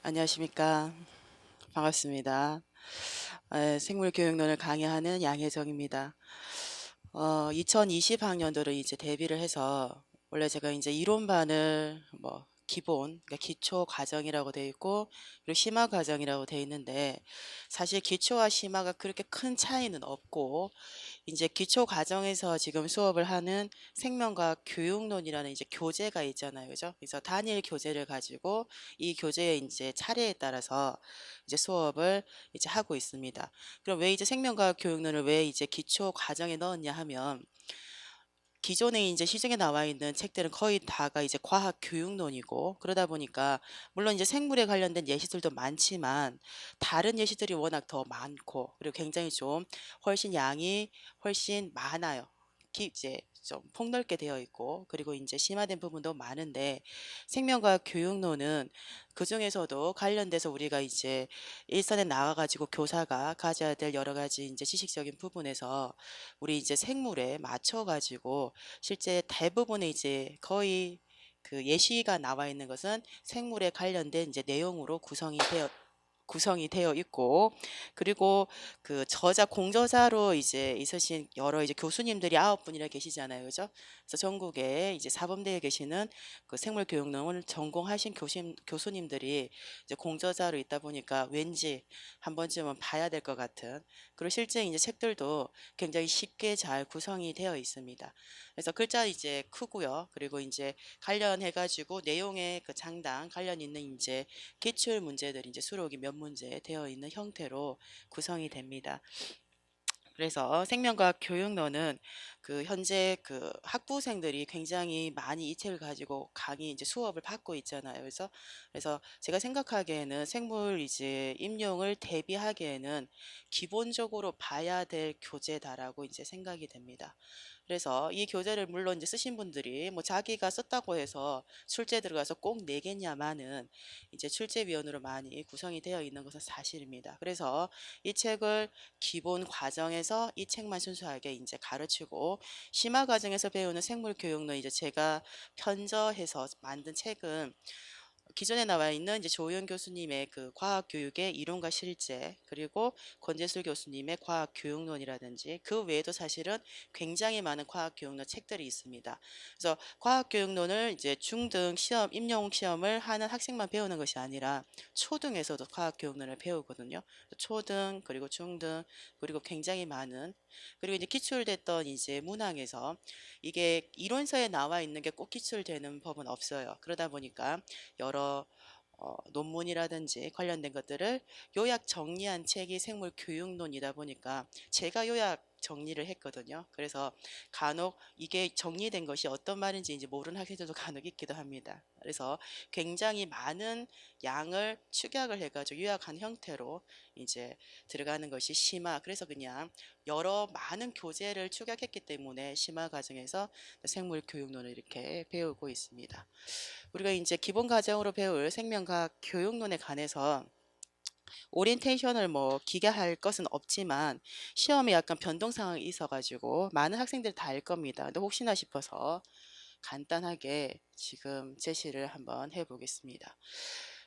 안녕하십니까. 반갑습니다. 생물교육론을 강의하는 양혜정입니다. 2020학년도로 이제 데뷔를 해서 원래 제가 이제 이론반을 뭐 기본, 그러니까 기초 과정이라고 돼 있고 그리고 심화 과정이라고 돼 있는데 사실 기초와 심화가 그렇게 큰 차이는 없고 이제 기초 과정에서 지금 수업을 하는 생명과학 교육론이라는 이제 교재가 있잖아요. 그죠? 그래서 단일 교재를 가지고 이 교재의 이제 차례에 따라서 이제 수업을 이제 하고 있습니다. 그럼 왜 이제 생명과학 교육론을 왜 이제 기초 과정에 넣었냐 하면 기존에 이제 시중에 나와 있는 책들은 거의 다가 이제 과학 교육론이고 그러다 보니까 물론 이제 생물에 관련된 예시들도 많지만 다른 예시들이 워낙 더 많고 그리고 굉장히 좀 훨씬 양이 훨씬 많아요. 이제 좀 폭넓게 되어 있고 그리고 이제 심화된 부분도 많은데 생명과학 교육론은 그 중에서도 관련돼서 우리가 이제 일선에 나와 가지고 교사가 가져야 될 여러 가지 이제 지식적인 부분에서 우리 이제 생물에 맞춰 가지고 실제 대부분의 이제 거의 그 예시가 나와 있는 것은 생물에 관련된 이제 내용으로 구성이 되어 있고 그리고 그 저자 공저자로 이제 있으신 여러 이제 교수님들이 9분이나 계시잖아요. 그죠? 그래서 전국에 이제 사범대에 계시는 그 생물교육론을 전공하신 교수님들이 이제 공저자로 있다 보니까 왠지 한 번쯤은 봐야 될 것 같은 그리고 실제 이제 책들도 굉장히 쉽게 잘 구성이 되어 있습니다. 그래서 글자 이제 크고요. 그리고 이제 관련해 가지고 내용의 그 장당 관련 있는 이제 기출 문제들이 이제 수록이 몇 문제 되어 있는 형태로 구성이 됩니다. 그래서 생명과학 교육론은 그 현재 그 학부생들이 굉장히 많이 이 책을 가지고 강의 이제 수업을 받고 있잖아요. 그래서 제가 생각하기에는 생물 이제 임용을 대비하기에는 기본적으로 봐야 될 교재다라고 이제 생각이 됩니다. 그래서 이 교재를 물론 이제 쓰신 분들이 뭐 자기가 썼다고 해서 출제 들어가서 꼭 내겠냐마는 이제 출제위원으로 많이 구성이 되어 있는 것은 사실입니다. 그래서 이 책을 기본 과정에서 이 책만 순수하게 이제 가르치고 심화 과정에서 배우는 생물 교육론 이제 제가 편저해서 만든 책은 기존에 나와 있는 이제 조은 교수님의 그 과학 교육의 이론과 실제 그리고 권재술 교수님의 과학 교육론이라든지 그 외에도 사실은 굉장히 많은 과학 교육론 책들이 있습니다. 그래서 과학 교육론을 이제 중등 시험 임용 시험을 하는 학생만 배우는 것이 아니라 초등에서도 과학 교육론을 배우거든요. 초등 그리고 중등 그리고 굉장히 많은 그리고 이제 기출됐던 이제 문항에서 이게 이론서에 나와 있는 게 꼭 기출되는 법은 없어요. 그러다 보니까 여러 논문이라든지 관련된 것들을 요약 정리한 책이 생물교육론이다 보니까 제가 요약 정리를 했거든요. 그래서 간혹 이게 정리된 것이 어떤 말인지 이제 모르는 학생들도 간혹 있기도 합니다. 그래서 굉장히 많은 양을 축약을 해가지고 요약한 형태로 이제 들어가는 것이 심화. 그래서 그냥 여러 많은 교재를 축약했기 때문에 심화 과정에서 생물교육론을 이렇게 배우고 있습니다. 우리가 이제 기본 과정으로 배울 생명과학 교육론에 관해서 오리엔테이션을 뭐 기게 할 것은 없지만 시험에 약간 변동 상황이 있어가지고 많은 학생들이 다 알 겁니다. 근데 혹시나 싶어서 간단하게 지금 제시를 한번 해보겠습니다.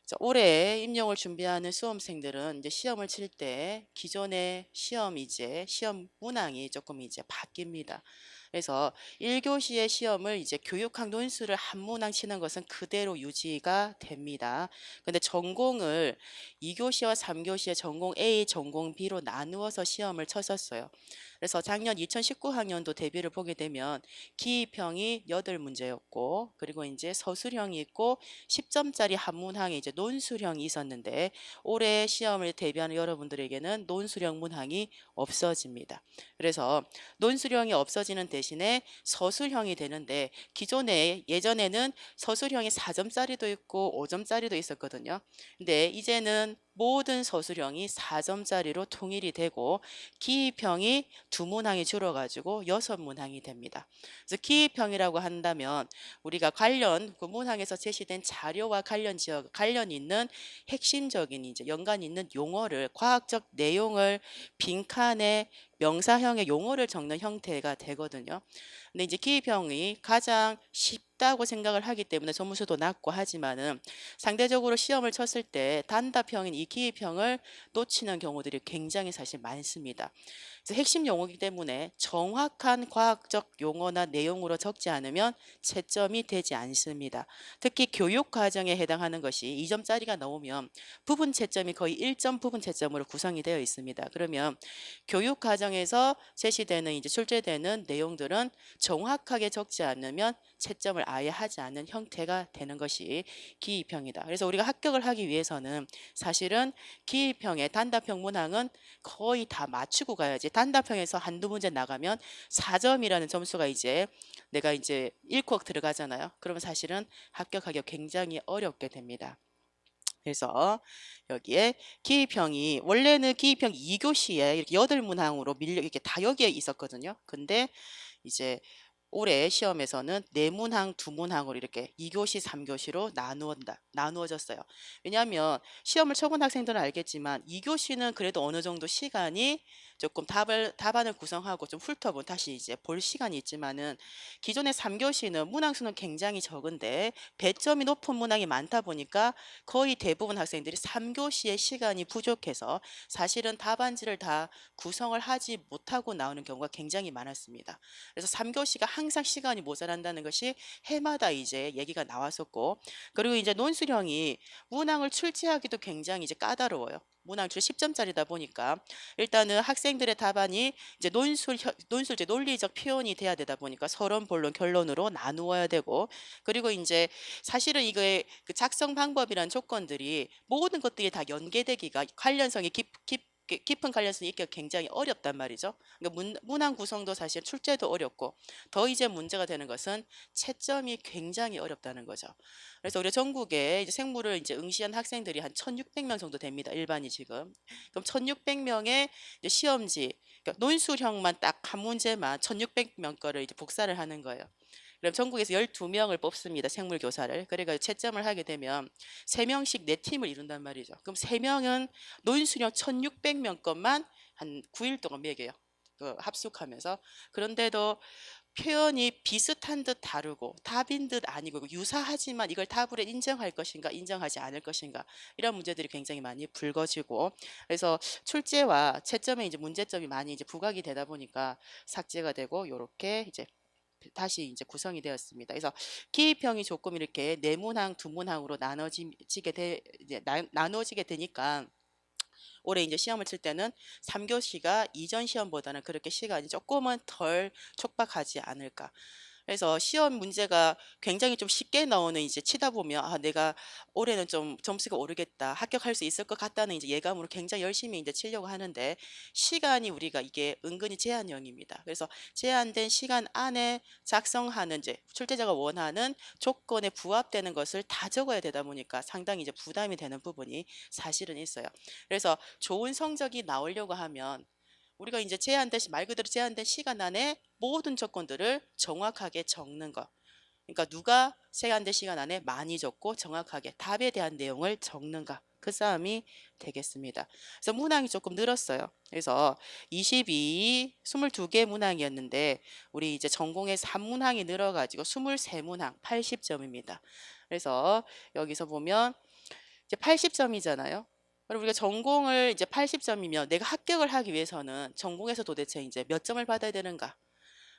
자, 올해 임용을 준비하는 수험생들은 이제 시험을 칠 때 기존의 시험 문항이 조금 이제 바뀝니다. 그래서 1교시의 시험을 이제 교육학 논술을 한 문항 치는 것은 그대로 유지가 됩니다. 근데 전공을 2교시와 3교시의 전공 A, 전공 B로 나누어서 시험을 쳤었어요. 그래서 작년 2019학년도 대비를 보게 되면 기입형이 8문제였고 그리고 이제 서술형이 있고 10점짜리 한 문항에 이제 논술형이 있었는데 올해 시험을 대비하는 여러분들에게는 논술형 문항이 없어집니다. 그래서 논술형이 없어지는 대신에 서술형이 되는데 기존에 예전에는 서술형이 4점짜리도 있고 5점짜리도 있었거든요. 근데 이제는 모든 서술형이 4점짜리로 통일이 되고 기입형이 2문항이 줄어가지고 6문항이 됩니다. 그래서 기입형이라고 한다면 우리가 관련 그 문항에서 제시된 자료와 관련 있는 핵심적인 이제 연관 있는 용어를 과학적 내용을 빈칸에 명사형의 용어를 적는 형태가 되거든요. 근데 이제 기입형이 가장 높다고 생각을 하기 때문에 점수도 낮고 하지만은 상대적으로 시험을 쳤을 때 단답형인 이 기입형을 놓치는 경우들이 굉장히 사실 많습니다. 그래서 핵심 용어이기 때문에 정확한 과학적 용어나 내용으로 적지 않으면 채점이 되지 않습니다. 특히 교육 과정에 해당하는 것이 2점짜리가 나오면 부분 채점이 거의 1점 부분 채점으로 구성이 되어 있습니다. 그러면 교육 과정에서 제시되는 이제 출제되는 내용들은 정확하게 적지 않으면 채점을 아예 하지 않는 형태가 되는 것이 기입형이다. 그래서 우리가 합격을 하기 위해서는 사실은 기입형의 단답형 문항은 거의 다 맞추고 가야지. 단답형에서 한두 문제 나가면 4점이라는 점수가 이제 내가 이제 1코 들어가잖아요. 그러면 사실은 합격하기가 굉장히 어렵게 됩니다. 그래서 여기에 기입형이 원래는 기입형 2교시에 이렇게 8문항으로 밀려 이렇게 다 여기에 있었거든요. 근데 이제 올해 시험에서는 4문항, 2문항으로 이렇게 2교시, 3교시로 나누어졌어요. 왜냐하면 시험을 쳐본 학생들은 알겠지만 2교시는 그래도 어느 정도 시간이 조금 답안을 구성하고 좀 훑어본 다시 이제 볼 시간이 있지만은 기존의 3교시는 문항 수는 굉장히 적은데 배점이 높은 문항이 많다 보니까 거의 대부분 학생들이 3교시의 시간이 부족해서 사실은 답안지를 다 구성을 하지 못하고 나오는 경우가 굉장히 많았습니다. 그래서 3교시가 항상 시간이 모자란다는 것이 해마다 이제 얘기가 나왔었고, 그리고 이제 논술형이 문항을 출제하기도 굉장히 이제 까다로워요. 문항 출 10점짜리다 보니까 일단은 학생들의 답안이 이제 논술제 논리적 표현이 돼야 되다 보니까 서론, 본론, 결론으로 나누어야 되고, 그리고 이제 사실은 이거의 그 작성 방법이란 조건들이 모든 것들이 다 연계되기가 관련성이 깊은 관련성이 있기가 굉장히 어렵단 말이죠. 그러니까 문항 구성도 사실 출제도 어렵고 더 이제 문제가 되는 것은 채점이 굉장히 어렵다는 거죠. 그래서 우리 전국에 이제 생물을 이제 응시한 학생들이 한 1,600명 정도 됩니다. 일반이 지금. 그럼 1,600명의 시험지, 그러니까 논술형만 딱 한 문제만 1,600명 거를 이제 복사를 하는 거예요. 그럼 전국에서 12명을 뽑습니다. 생물 교사를. 그래가 채점을 하게 되면 3명씩 4팀을 이룬단 말이죠. 그럼 3명은 논술형 1,600명 것만 한 9일 동안 매겨요. 그 합숙하면서. 그런데도 표현이 비슷한 듯 다르고 답인 듯 아니고 유사하지만 이걸 답으로 인정할 것인가 인정하지 않을 것인가 이런 문제들이 굉장히 많이 불거지고, 그래서 출제와 채점에 이제 문제점이 많이 이제 부각이 되다 보니까 삭제가 되고 요렇게 이제 다시 이제 구성이 되었습니다. 그래서 기입형이 조금 이렇게 4문항, 2문항으로 나눠지게 되니까 올해 이제 시험을 칠 때는 3교시가 이전 시험보다는 그렇게 시간이 조금은 덜 촉박하지 않을까. 그래서 시험 문제가 굉장히 좀 쉽게 나오는 이제 치다 보면 아 내가 올해는 좀 점수가 오르겠다, 합격할 수 있을 것 같다는 이제 예감으로 굉장히 열심히 이제 치려고 하는데 시간이 우리가 이게 은근히 제한형입니다. 그래서 제한된 시간 안에 작성하는 이제 출제자가 원하는 조건에 부합되는 것을 다 적어야 되다 보니까 상당히 이제 부담이 되는 부분이 사실은 있어요. 그래서 좋은 성적이 나오려고 하면 우리가 이제 말 그대로 제한된 시간 안에 모든 조건들을 정확하게 적는 것. 그러니까 누가 제한된 시간 안에 많이 적고 정확하게 답에 대한 내용을 적는가. 그 싸움이 되겠습니다. 그래서 문항이 조금 늘었어요. 그래서 22개 문항이었는데 우리 이제 전공에서 한 문항이 늘어가지고 23문항 80점입니다. 그래서 여기서 보면 이제 80점이잖아요. 그럼 우리가 전공을 이제 80점이면 내가 합격을 하기 위해서는 전공에서 도대체 이제 몇 점을 받아야 되는가?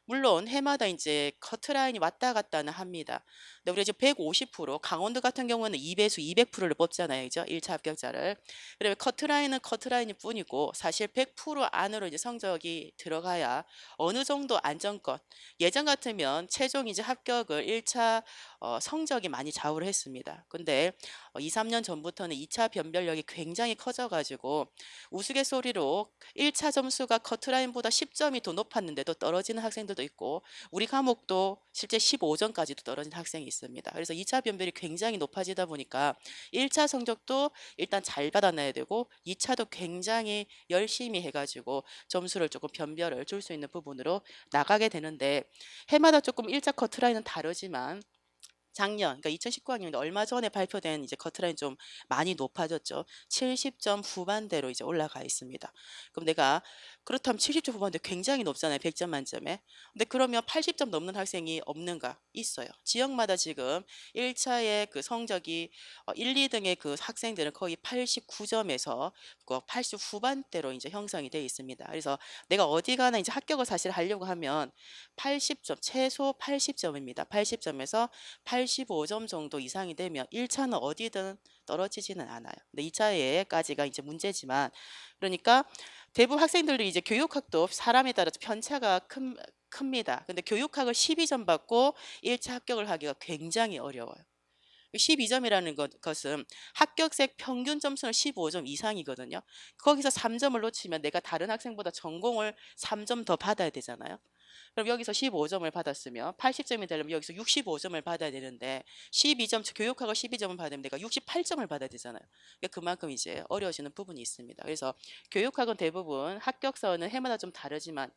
물론 해마다 이제 커트라인이 왔다 갔다는 합니다. 근데 우리가 지금 150%, 강원도 같은 경우는 2배수 200%를 뽑잖아요. 그죠? 1차 합격자를. 그러면 커트라인은 커트라인일 뿐이고 사실 100% 안으로 이제 성적이 들어가야 어느 정도 안정권. 예전 같으면 최종 이제 합격을 1차 성적이 많이 좌우를 했습니다. 근데 2, 3년 전부터는 2차 변별력이 굉장히 커져가지고 우스갯소리로 1차 점수가 커트라인보다 10점이 더 높았는데도 떨어지는 학생들도 있고 우리 과목도 실제 15점까지도 떨어진 학생이 있습니다. 그래서 2차 변별이 굉장히 높아지다 보니까 1차 성적도 일단 잘 받아내야 되고 2차도 굉장히 열심히 해가지고 점수를 조금 변별을 줄 수 있는 부분으로 나가게 되는데 해마다 조금 1차 커트라인은 다르지만 작년 그러니까 2019학년인데 얼마 전에 발표된 이제 커트라인 좀 많이 높아졌죠. 70점 후반대로 이제 올라가 있습니다. 그럼 내가 그렇다면 70점 후반대 굉장히 높잖아요. 100점 만점에. 근데 그러면 80점 넘는 학생이 없는가? 있어요. 지역마다 지금 1차의 그 성적이 1, 2등의 그 학생들은 거의 89점에서 80 후반대로 이제 형성이 돼 있습니다. 그래서 내가 어디 가나 이제 합격을 사실 하려고 하면 80점, 최소 80점입니다. 80점에서 85점 정도 이상이 되면 1차는 어디든 떨어지지는 않아요. 근데 2차에까지가 이제 문제지만 그러니까 대부분 학생들이 이제 교육학도 사람에 따라서 편차가 큽니다. 근데 교육학을 12점 받고 1차 합격을 하기가 굉장히 어려워요. 12점이라는 것은 합격생 평균 점수는 15점 이상이거든요. 거기서 3점을 놓치면 내가 다른 학생보다 전공을 3점 더 받아야 되잖아요. 그럼 여기서 15점을 받았으면 80점이 되려면 여기서 65점을 받아야 되는데 12점 교육학을 12점을 받으면 내가 68점을 받아야 되잖아요. 그러니까 그만큼 이제 어려워지는 부분이 있습니다. 그래서 교육학은 대부분 합격선은 해마다 좀 다르지만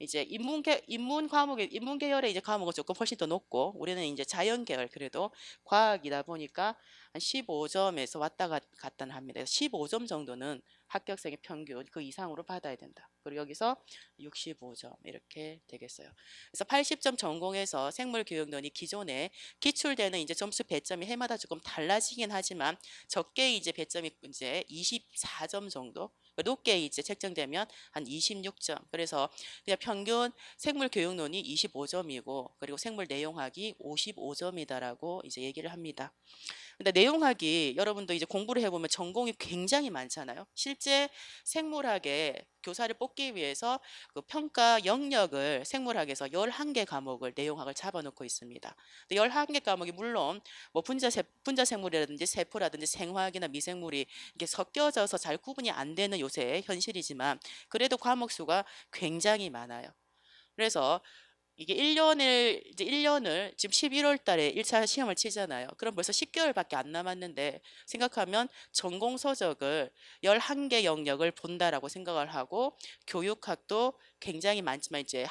이제 인문 과목의 인문 계열의 이제 과목은 조금 훨씬 더 높고 우리는 이제 자연 계열 그래도 과학이다 보니까 한 15점에서 왔다 갔다 합니다. 15점 정도는 합격생의 평균 그 이상으로 받아야 된다. 그리고 여기서 65점 이렇게 되겠어요. 그래서 80점 전공에서 생물교육론이 기존에 기출되는 이제 점수 배점이 해마다 조금 달라지긴 하지만 적게 이제 배점이 이제 24점 정도 높게 이제 책정되면 한 26점. 그래서 그냥 평균 생물교육론이 25점이고 그리고 생물내용학이 55점이다라고 이제 얘기를 합니다. 근데 내용학이 여러분도 이제 공부를 해보면 전공이 굉장히 많잖아요. 실제 생물학에 교사를 뽑기 위해서 그 평가 영역을 생물학에서 11개 과목을 내용학을 잡아놓고 있습니다. 11개 과목이 물론 뭐 분자생물이라든지 세포라든지 생화학이나 미생물이 이게 섞여져서 잘 구분이 안 되는 요새 현실이지만 그래도 과목 수가 굉장히 많아요. 그래서 이게 1년을 지금 11월 달에 1차 시험을 치잖아요. 그럼 벌써 10개월밖에 안 남았는데 생각하면 전공 서적을 11개 영역을 본다라고 생각을 하고 교육학도 굉장히 많지만 이제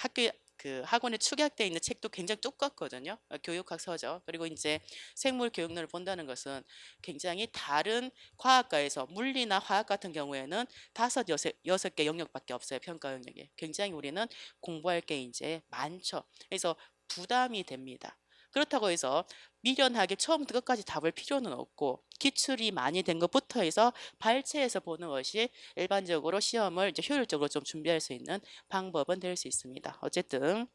학원에 축약되어 있는 책도 굉장히 똑같거든요. 교육학 서적. 그리고 이제 생물 교육론을 본다는 것은 굉장히 다른 과학과에서 물리나 화학 같은 경우에는 여섯 개 영역밖에 없어요. 평가 영역이. 굉장히 우리는 공부할 게 이제 많죠. 그래서 부담이 됩니다. 그렇다고 해서 미련하게 처음부터 끝까지 다 볼 필요는 없고 기출이 많이 된 것부터 해서 발췌해서 보는 것이 일반적으로 시험을 이제 효율적으로 좀 준비할 수 있는 방법은 될 수 있습니다. 어쨌든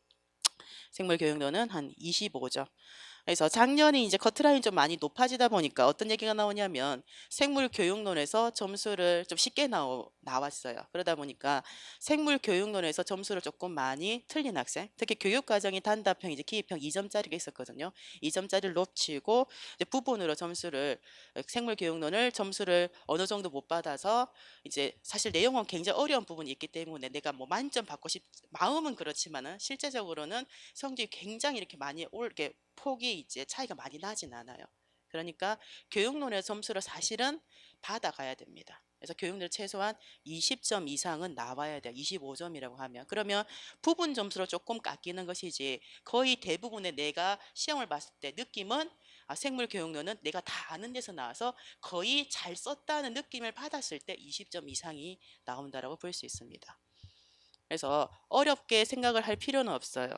생물교육론은 한 25점. 그래서 작년에 이제 커트라인 좀 많이 높아지다 보니까 어떤 얘기가 나오냐면 생물교육론에서 점수를 좀 쉽게 나왔어요. 그러다 보니까 생물교육론에서 점수를 조금 많이 틀린 학생, 특히 교육과정이 단답형, 이제 기입형 2점짜리가 있었거든요. 2점짜리를 놓치고 이제 부분으로 생물교육론을 점수를 어느 정도 못 받아서 이제 사실 내용은 굉장히 어려운 부분이 있기 때문에 내가 뭐 만점 받고 마음은 그렇지만은 실제적으로는 성적이 굉장히 이렇게 많이 이렇게 폭이 이제 차이가 많이 나진 않아요. 그러니까 교육론의 점수를 사실은 받아가야 됩니다. 그래서 교육론 최소한 20점 이상은 나와야 돼요. 25점이라고 하면. 그러면 부분 점수로 조금 깎이는 것이지 거의 대부분의 내가 시험을 봤을 때 느낌은 생물교육론은 내가 다 아는 데서 나와서 거의 잘 썼다는 느낌을 받았을 때 20점 이상이 나온다라고 볼 수 있습니다. 그래서 어렵게 생각을 할 필요는 없어요.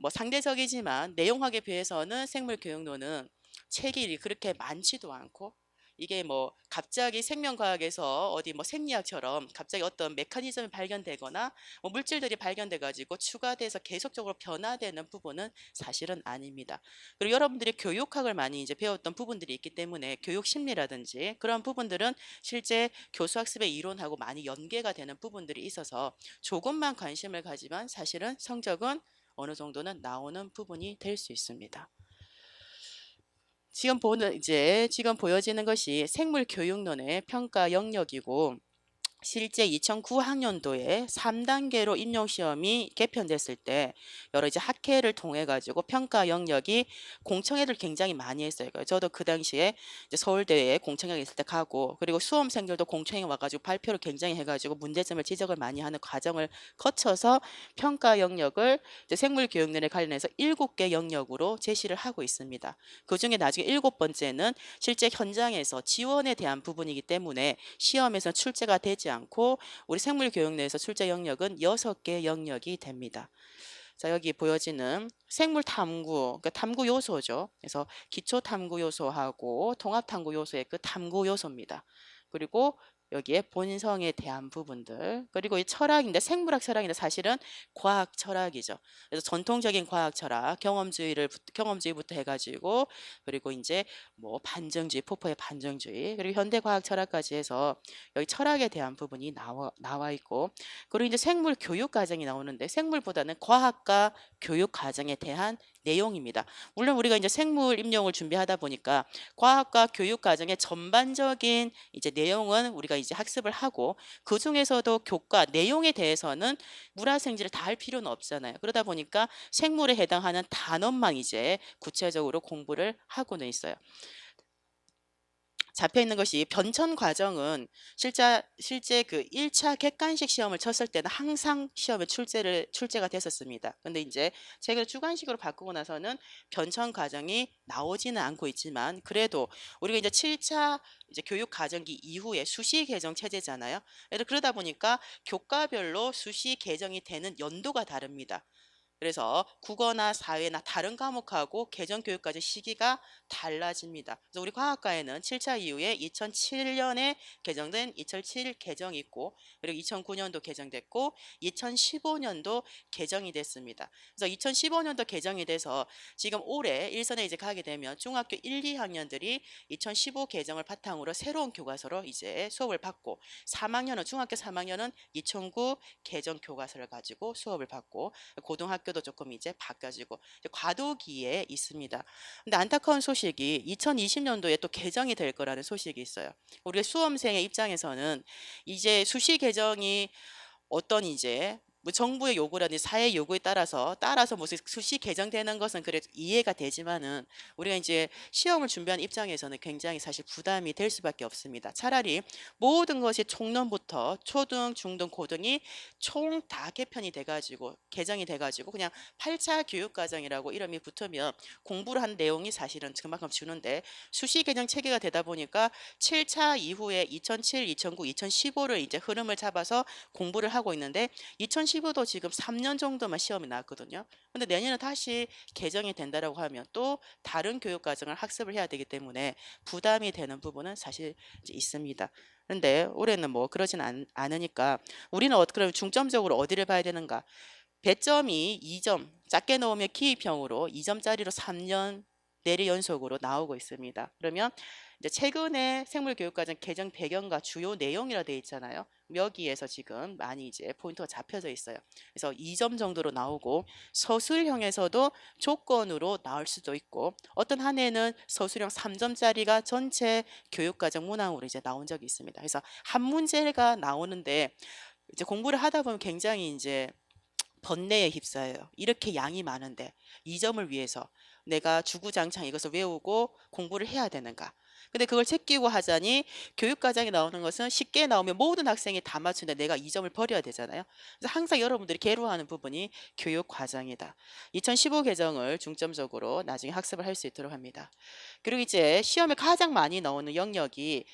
뭐 상대적이지만 내용학에 비해서는 생물교육론은 책이 그렇게 많지도 않고 이게 뭐 갑자기 생명과학에서 어디 뭐 생리학처럼 갑자기 어떤 메커니즘이 발견되거나 뭐 물질들이 발견돼 가지고 추가돼서 계속적으로 변화되는 부분은 사실은 아닙니다. 그리고 여러분들이 교육학을 많이 이제 배웠던 부분들이 있기 때문에 교육 심리라든지 그런 부분들은 실제 교수학습의 이론하고 많이 연계가 되는 부분들이 있어서 조금만 관심을 가지만 사실은 성적은 어느 정도는 나오는 부분이 될 수 있습니다. 지금 보여지는 것이 생물교육론의 평가 영역이고 실제 2009학년도에 3단계로 임용시험이 개편됐을 때 여러 이제 학회를 통해 가지고 평가 영역이 공청회를 굉장히 많이 했어요. 저도 그 당시에 이제 서울대에 공청회 있을 때 가고, 그리고 수험생들도 공청회 와가지고 발표를 굉장히 해가지고 문제점을 지적을 많이 하는 과정을 거쳐서 평가 영역을 이제 생물교육론에 관련해서 7개 영역으로 제시를 하고 있습니다. 그 중에 나중에 7번째는 실제 현장에서 지원에 대한 부분이기 때문에 시험에서 출제가 되지 않고 우리 생물교육 내에서 출제 영역은 6개 영역이 됩니다. 자, 여기 보여지는 생물 탐구, 그러니까 탐구 요소죠. 그래서 기초 탐구 요소하고 통합 탐구 요소의 그 탐구 요소입니다. 그리고 여기에 본성에 대한 부분들, 그리고 이 철학인데 생물학 철학인데 사실은 과학 철학이죠. 그래서 전통적인 과학 철학, 경험주의부터 해가지고, 그리고 이제 뭐 반정주의, 포퍼의 반정주의, 그리고 현대 과학 철학까지 해서 여기 철학에 대한 부분이 나와 있고, 그리고 이제 생물 교육 과정이 나오는데 생물보다는 과학과 교육 과정에 대한 내용입니다. 물론 우리가 이제 생물 임용을 준비하다 보니까 과학과 교육 과정의 전반적인 이제 내용은 우리가 이제 학습을 하고, 그 중에서도 교과 내용에 대해서는 물화생지를 다 할 필요는 없잖아요. 그러다 보니까 생물에 해당하는 단원만 이제 구체적으로 공부를 하고는 있어요. 잡혀 있는 것이 변천 과정은 실제 그 1차 객관식 시험을 쳤을 때는 항상 시험에 출제가 됐었습니다. 근데 이제 책을 주관식으로 바꾸고 나서는 변천 과정이 나오지는 않고 있지만, 그래도 우리가 이제 7차 이제 교육 과정기 이후에 수시 개정 체제잖아요. 그러다 보니까 교과별로 수시 개정이 되는 연도가 다릅니다. 그래서 국어나 사회나 다른 과목하고 개정 교육까지 시기가 달라집니다. 그래서 우리 과학과에는 7차 이후에 2007년에 개정된 2007 개정이 있고, 그리고 2009년도 개정됐고 2015년도 개정이 됐습니다. 그래서 2015년도 개정이 돼서 지금 올해 일선에 이제 가게 되면 중학교 1, 2학년들이 2015 개정을 바탕으로 새로운 교과서로 이제 수업을 받고, 중학교 3학년은 2009 개정 교과서를 가지고 수업을 받고, 고등학교도 조금 이제 바뀌어지고 과도기에 있습니다. 근데 안타까운 소식이 2020년도에 또 개정이 될 거라는 소식이 있어요. 우리 수험생의 입장에서는 이제 수시 개정이 어떤 이제 뭐 정부의 요구라든지 사회 요구에 따라서 무슨 수시 개정되는 것은 그래도 이해가 되지만은, 우리가 이제 시험을 준비하는 입장에서는 굉장히 사실 부담이 될 수밖에 없습니다. 차라리 모든 것이 총론부터 초등, 중등, 고등이 총 다 개편이 돼가지고 개정이 돼가지고 그냥 8차 교육과정이라고 이름이 붙으면 공부를 한 내용이 사실은 그만큼 주는데, 수시 개정 체계가 되다 보니까 7차 이후에 2007, 2009, 2015를 이제 흐름을 잡아서 공부를 하고 있는데, 2015도 지금 3년 정도만 시험이 나왔거든요. 근데 내년에 다시 개정이 된다라고 하면 또 다른 교육 과정을 학습을 해야 되기 때문에 부담이 되는 부분은 사실 이제 있습니다. 그런데 올해는 뭐 그러진 않으니까 우리는 그럼 중점적으로 어디를 봐야 되는가? 배점이 2점, 작게 넣으면 기입형으로 2점짜리로 3년 내리 연속으로 나오고 있습니다. 그러면 이제 최근에 생물교육과정 개정 배경과 주요 내용이라 되어 있잖아요. 여기에서 지금 많이 이제 포인트가 잡혀져 있어요. 그래서 2점 정도로 나오고, 서술형에서도 조건으로 나올 수도 있고, 어떤 한 해는 서술형 3점짜리가 전체 교육과정 문항으로 이제 나온 적이 있습니다. 그래서 한 문제가 나오는데 이제 공부를 하다 보면 굉장히 이제 번뇌에 휩싸여요. 이렇게 양이 많은데 2점을 위해서 내가 주구장창 이것을 외우고 공부를 해야 되는가? 근데 그걸 제끼고 하자니 교육과정에 나오는 것은 쉽게 나오면 모든 학생이 다 맞추는데 내가 2점을 버려야 되잖아요. 그래서 항상 여러분들이 괴로워하는 부분이 교육과정이다. 2015 개정을 중점적으로 나중에 학습을 할 수 있도록 합니다. 그리고 이제 시험에 가장 많이 나오는 영역이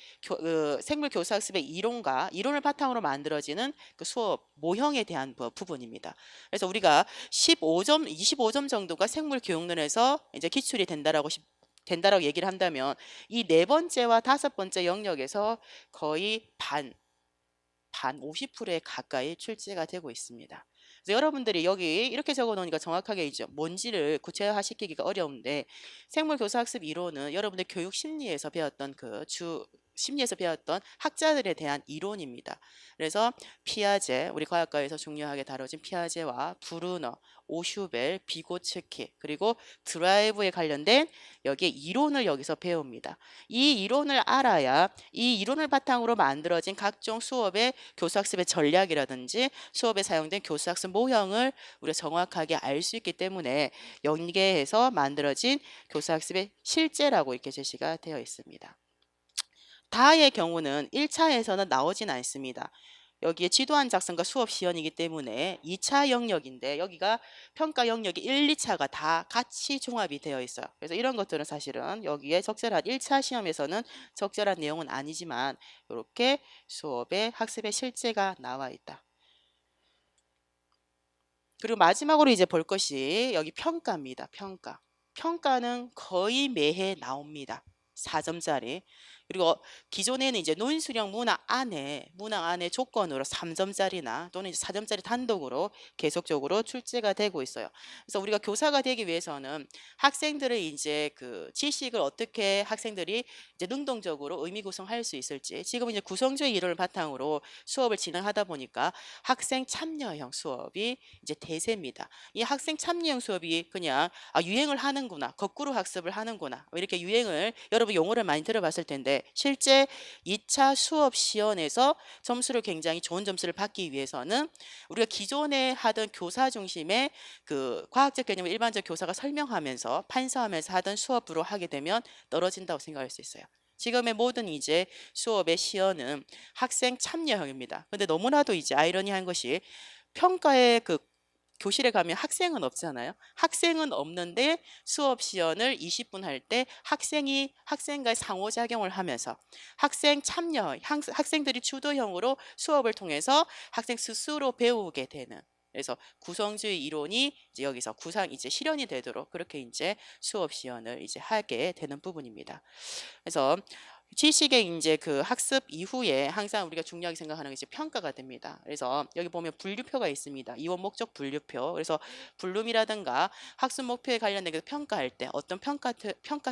생물교사학습의 이론을 바탕으로 만들어지는 그 수업 모형에 대한 부분입니다. 그래서 우리가 15점, 25점 정도가 생물교육론에서 이제 기출이 된다라고 얘기를 한다면, 이 네 번째와 다섯 번째 영역에서 거의 반 50%에 가까이 출제가 되고 있습니다. 그래서 여러분들이 여기 이렇게 적어 놓으니까 정확하게 이제 뭔지를 구체화시키기가 어려운데, 생물교사학습 이론은 여러분들 교육 심리에서 배웠던 심리에서 배웠던 학자들에 대한 이론입니다. 그래서 피아제, 우리 과학과에서 중요하게 다뤄진 피아제와 브루너, 오슈벨, 비고츠키, 그리고 드라이브에 관련된 여기에 이론을 여기서 배웁니다. 이 이론을 알아야 이 이론을 바탕으로 만들어진 각종 수업의 교수학습의 전략이라든지 수업에 사용된 교수학습 모형을 우리가 정확하게 알 수 있기 때문에 연계해서 만들어진 교수학습의 실제라고 이렇게 제시가 되어 있습니다. 다의 경우는 1차에서는 나오진 않습니다. 여기에 지도안 작성과 수업 시연이기 때문에 2차 영역인데 여기가 평가 영역이 1, 2차가 다 같이 종합이 되어 있어요. 그래서 이런 것들은 사실은 여기에 적절한 1차 시험에서는 적절한 내용은 아니지만 이렇게 수업의 학습의 실제가 나와 있다. 그리고 마지막으로 이제 볼 것이 여기 평가입니다. 평가. 평가는 거의 매해 나옵니다. 4점짜리. 그리고 기존에는 이제 논술형 문항 안에 조건으로 3점짜리나 또는 이제 4점짜리 단독으로 계속적으로 출제가 되고 있어요. 그래서 우리가 교사가 되기 위해서는 학생들의 이제 그 지식을 어떻게 학생들이 이제 능동적으로 의미 구성할 수 있을지 지금 이제 구성주의 이론을 바탕으로 수업을 진행하다 보니까 학생 참여형 수업이 이제 대세입니다. 이 학생 참여형 수업이 그냥 유행을 하는구나, 거꾸로 학습을 하는구나 이렇게 유행을 여러분 용어를 많이 들어봤을 텐데 실제 2차 수업 시연에서 점수를 굉장히 좋은 점수를 받기 위해서는 우리가 기존에 하던 교사 중심의 그 과학적 개념을 일반적 교사가 설명하면서 판서하면서 하던 수업으로 하게 되면 떨어진다고 생각할 수 있어요. 지금의 모든 이제 수업의 시연은 학생 참여형입니다. 근데 너무나도 이제 아이러니한 것이 평가의 그 교실에 가면 학생은 없잖아요. 학생은 없는데 수업 시연을 20분 할 때 학생이 학생과의 상호작용을 하면서 학생 참여, 학생들이 주도형으로 수업을 통해서 학생 스스로 배우게 되는 그래서 구성주의 이론이 이제 여기서 이제 실현이 되도록 그렇게 이제 수업 시연을 이제 하게 되는 부분입니다. 그래서 지식의 이제 그 학습 이후에 항상 우리가 중요하게 생각하는 게 이제 평가가 됩니다. 그래서 여기 보면 분류표가 있습니다. 이원 목적 분류표. 그래서 블룸이라든가 학습 목표에 관련된 그 평가할 때 어떤 평가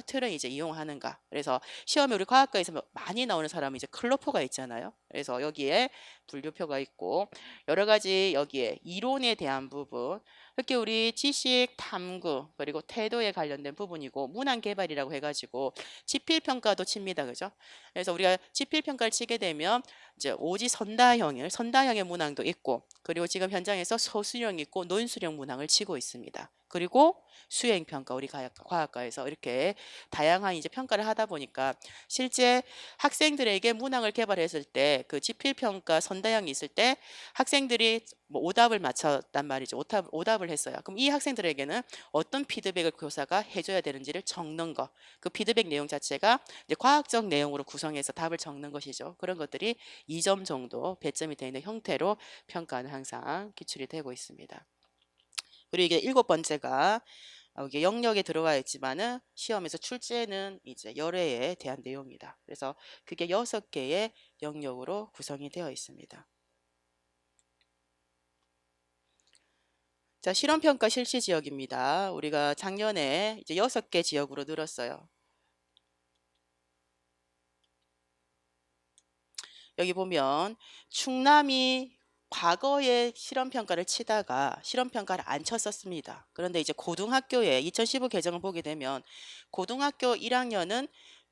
틀을 이제 이용하는가. 그래서 시험에 우리 과학과에서 많이 나오는 사람은 이제 클로퍼가 있잖아요. 그래서 여기에 분류표가 있고 여러 가지 여기에 이론에 대한 부분 특히 우리 지식 탐구 그리고 태도에 관련된 부분이고 문항 개발이라고 해가지고 지필 평가도 칩니다, 그죠? 그래서 우리가 지필 평가를 치게 되면 이제 오지 선다형의 문항도 있고 그리고 지금 현장에서 서술형 있고 논술형 문항을 치고 있습니다. 그리고 수행 평가 우리 과학과에서 이렇게 다양한 이제 평가를 하다 보니까 실제 학생들에게 문항을 개발했을 때 그 지필 평가 선다형이 있을 때 학생들이 뭐 오답을 맞췄단 말이죠. 오답을 했어요. 그럼 이 학생들에게는 어떤 피드백을 교사가 해줘야 되는지를 적는 거. 그 피드백 내용 자체가 이제 과학적 내용으로 구성해서 답을 적는 것이죠. 그런 것들이 2점 정도 배점이 되어 있는 형태로 평가는 항상 기출이 되고 있습니다. 그리고 이게 7번째가 이게 영역에 들어가 있지만은 시험에서 출제는 이제 열애에 대한 내용이다. 그래서 그게 6개의 영역으로 구성이 되어 있습니다. 자, 실험평가 실시 지역입니다. 우리가 작년에 이제 6개 지역으로 늘었어요. 여기 보면 충남이 과거에 실험평가를 치다가 실험평가를 안 쳤었습니다. 그런데 이제 고등학교에 2015 개정을 보게 되면 고등학교 1학년은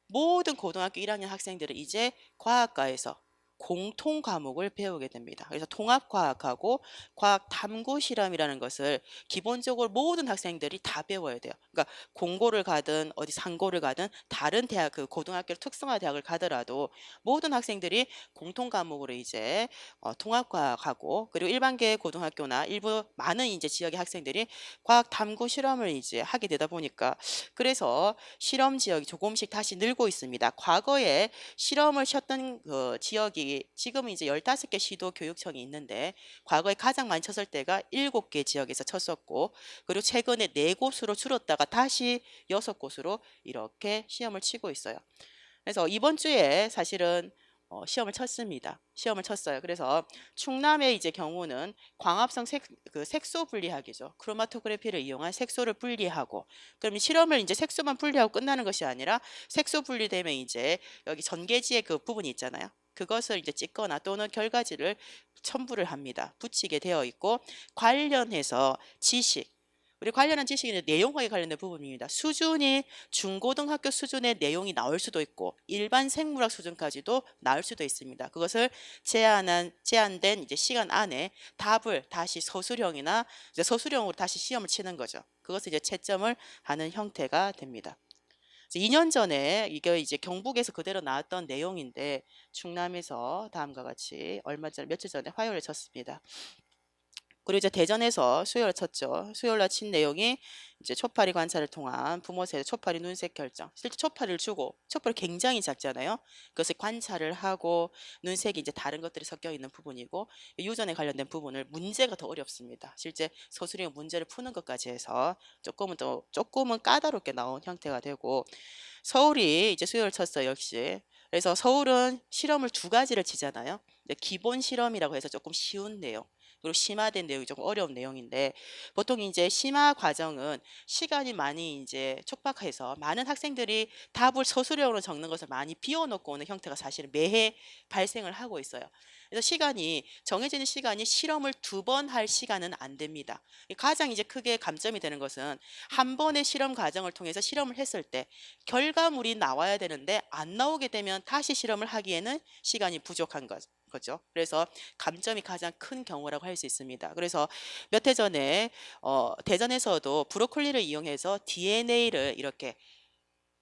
모든 고등학교 1학년 학생들은 이제 과학과에서 공통 과목을 배우게 됩니다. 그래서 통합과학하고 과학 탐구 실험이라는 것을 기본적으로 모든 학생들이 다 배워야 돼요. 그러니까 공고를 가든 어디 상고를 가든 다른 대학 그 고등학교 특성화 대학을 가더라도 모든 학생들이 공통 과목으로 이제 통합과학하고 그리고 일반계 고등학교나 일부 많은 이제 지역의 학생들이 과학 탐구 실험을 이제 하게 되다 보니까 그래서 실험 지역이 조금씩 다시 늘고 있습니다. 과거에 실험을 쉬었던 그 지역이 지금은 이제 15개 시도 교육청이 있는데 과거에 가장 많이 쳤을 때가 7개 지역에서 쳤었고 그리고 최근에 4곳으로 줄었다가 다시 6곳으로 이렇게 시험을 치고 있어요. 그래서 이번 주에 사실은 시험을 쳤습니다. 시험을 쳤어요. 그래서 충남의 이제 경우는 광합성 그 색소 분리하기죠. 크로마토그래피를 이용한 색소를 분리하고, 그럼 실험을 이제 색소만 분리하고 끝나는 것이 아니라 색소 분리되면 이제 여기 전개지의 그 부분이 있잖아요. 그것을 이제 찍거나 또는 결과지를 첨부를 합니다. 붙이게 되어 있고, 관련해서 지식, 우리 관련한 지식은 내용하게 관련된 부분입니다. 수준이 중고등학교 수준의 내용이 나올 수도 있고 일반 생물학 수준까지도 나올 수도 있습니다. 그것을 제한된 이제 시간 안에 답을 다시 서술형이나 이제 서술형으로 다시 시험을 치는 거죠. 그것을 이제 채점을 하는 형태가 됩니다. 2년 전에 이게 이제 경북에서 그대로 나왔던 내용인데 충남에서 다음과 같이 얼마 전 며칠 전에 화요일에 쳤습니다. 그리고 이제 대전에서 수요일에 쳤죠. 수요일날 친 내용이 이제 초파리 관찰을 통한 부모 세대 초파리 눈색 결정. 실제 초파리를 주고 초파리 굉장히 작잖아요. 그것을 관찰을 하고 눈색이 이제 다른 것들이 섞여 있는 부분이고 유전에 관련된 부분을 문제가 더 어렵습니다. 실제 서술형 문제를 푸는 것까지 해서 조금은 까다롭게 나온 형태가 되고 서울이 이제 수요일 쳤어요. 역시. 그래서 서울은 실험을 두 가지를 치잖아요. 기본 실험이라고 해서 조금 쉬운 내용. 그리고 심화된 내용이 조금 어려운 내용인데 보통 이제 심화 과정은 시간이 많이 이제 촉박해서 많은 학생들이 답을 서술형으로 적는 것을 많이 비워놓고 오는 형태가 사실은 매해 발생을 하고 있어요. 그래서 정해지는 시간이 실험을 두 번 할 시간은 안 됩니다. 가장 이제 크게 감점이 되는 것은 한 번의 실험 과정을 통해서 실험을 했을 때 결과물이 나와야 되는데 안 나오게 되면 다시 실험을 하기에는 시간이 부족한 거죠. 그래서 감점이 가장 큰 경우라고 할 수 있습니다. 그래서 몇 해 전에 대전에서도 브로콜리를 이용해서 DNA를 이렇게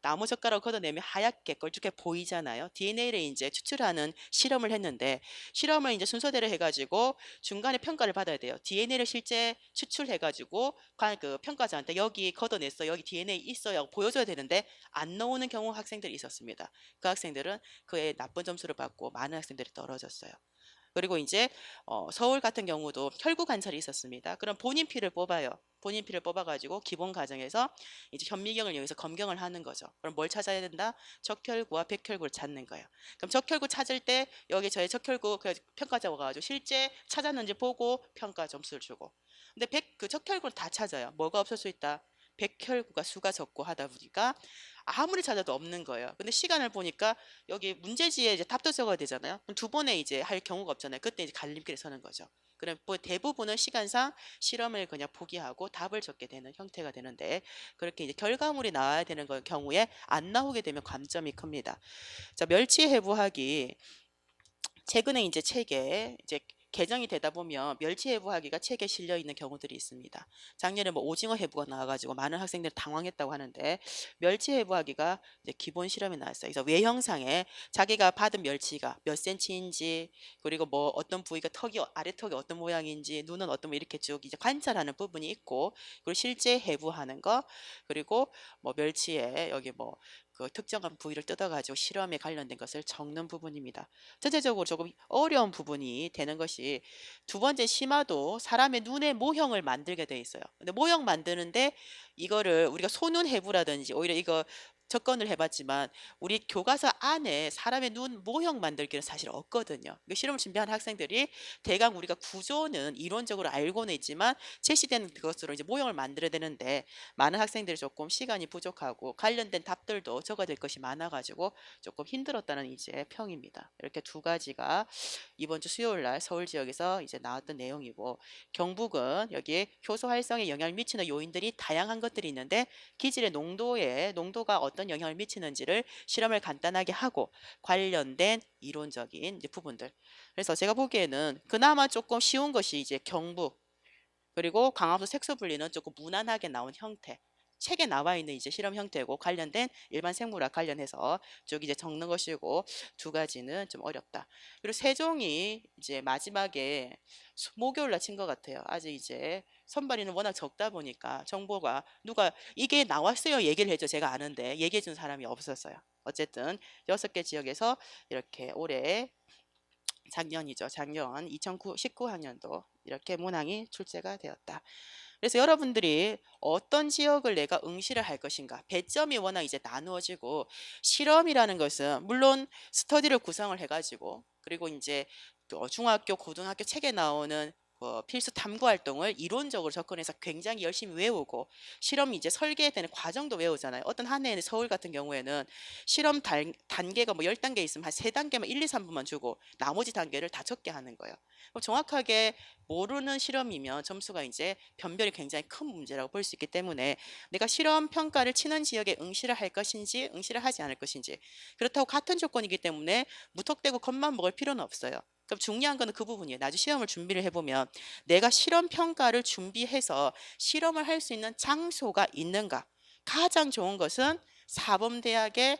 나무젓가락 걷어내면 하얗게 걸쭉해 보이잖아요. DNA를 이제 추출하는 실험을 했는데 실험을 이제 순서대로 해가지고 중간에 평가를 받아야 돼요. DNA를 실제 추출해가지고 그 평가자한테 여기 걷어냈어, 여기 DNA 있어요 보여줘야 되는데 안 나오는 경우 학생들이 있었습니다. 그 학생들은 그에 나쁜 점수를 받고 많은 학생들이 떨어졌어요. 그리고 이제 서울 같은 경우도 혈구 관찰이 있었습니다. 그럼 본인 피를 뽑아요. 본인 피를 뽑아가지고 기본 과정에서 이제 현미경을 이용해서 검경을 하는 거죠. 그럼 뭘 찾아야 된다? 적혈구와 백혈구를 찾는 거예요. 그럼 적혈구 찾을 때 여기 저의 적혈구 평가자 와가지고 실제 찾았는지 보고 평가 점수를 주고. 근데 그 적혈구는 다 찾아요. 뭐가 없을 수 있다? 백혈구가 수가 적고 하다 보니까 아무리 찾아도 없는 거예요. 근데 시간을 보니까 여기 문제지에 이제 답도 적어야 되잖아요. 그럼 두 번에 이제 할 경우가 없잖아요. 그때 이제 갈림길에 서는 거죠. 그럼 뭐 대부분은 시간상 실험을 그냥 포기하고 답을 적게 되는 형태가 되는데 그렇게 이제 결과물이 나와야 되는 경우에 안 나오게 되면 감점이 큽니다. 자, 멸치 해부학이 최근에 이제 책에 이제 개정이 되다 보면 멸치 해부하기가 책에 실려 있는 경우들이 있습니다. 작년에 뭐 오징어 해부가 나와가지고 많은 학생들이 당황했다고 하는데 멸치 해부하기가 이제 기본 실험에 나왔어요. 그래서 외형상에 자기가 받은 멸치가 몇 센치인지 그리고 뭐 어떤 부위가 아래 턱이 어떤 모양인지 눈은 어떤 뭐 이렇게 쭉 이제 관찰하는 부분이 있고 그리고 실제 해부하는 거 그리고 뭐 멸치에 여기 뭐 그 특정한 부위를 뜯어가지고 실험에 관련된 것을 적는 부분입니다. 전체적으로 조금 어려운 부분이 되는 것이 두 번째 심화도 사람의 눈의 모형을 만들게 돼 있어요. 근데 모형 만드는데 이거를 우리가 손눈 해부라든지 오히려 이거 접근을 해봤지만 우리 교과서 안에 사람의 눈 모형 만들기는 사실 없거든요. 실험을 준비하는 학생들이 대강 우리가 구조는 이론적으로 알고는 있지만 제시되는 그것으로 이제 모형을 만들어야 되는데 많은 학생들이 조금 시간이 부족하고 관련된 답들도 적어야 될 것이 많아가지고 조금 힘들었다는 이제 평입니다. 이렇게 두 가지가 이번 주 수요일 날 서울 지역에서 이제 나왔던 내용이고 경북은 여기에 효소 활성에 영향을 미치는 요인들이 다양한 것들이 있는데 기질의 농도가 어떤 영향을 미치는지를 실험을 간단하게 하고 관련된 이론적인 이제 부분들. 그래서 제가 보기에는 그나마 조금 쉬운 것이 이제 경북 그리고 광합성 색소 분리는 조금 무난하게 나온 형태. 책에 나와 있는 이제 실험 형태고 관련된 일반 생물학 관련해서 쭉 이제 적는 것이고 두 가지는 좀 어렵다. 그리고 세종이 이제 마지막에 목요일 날 친 것 같아요. 아직 이제 선발인은 워낙 적다 보니까 정보가 누가 이게 나왔어요 얘기를 해줘 제가 아는데 얘기해 준 사람이 없었어요. 어쨌든 6개 지역에서 이렇게 올해 작년 2019학년도 이렇게 문항이 출제가 되었다. 그래서 여러분들이 어떤 지역을 내가 응시를 할 것인가, 배점이 워낙 이제 나누어지고, 실험이라는 것은 물론 스터디를 구성을 해가지고, 그리고 이제 또 중학교, 고등학교 책에 나오는 필수 탐구 활동을 이론적으로 접근해서 굉장히 열심히 외우고, 실험 이제 설계되는 과정도 외우잖아요. 어떤 한 해에는 서울 같은 경우에는 실험 단계가 뭐 10단계 있으면 한 3단계만 1, 2, 3분만 주고 나머지 단계를 다 적게 하는 거예요. 그럼 정확하게 모르는 실험이면 점수가 이제 변별이 굉장히 큰 문제라고 볼 수 있기 때문에, 내가 실험 평가를 치는 지역에 응시를 할 것인지 응시를 하지 않을 것인지, 그렇다고 같은 조건이기 때문에 무턱대고 겁만 먹을 필요는 없어요. 그럼 중요한 거는 그 부분이에요. 나중에 시험을 준비를 해보면 내가 실험 평가를 준비해서 실험을 할 수 있는 장소가 있는가. 가장 좋은 것은 사범대학에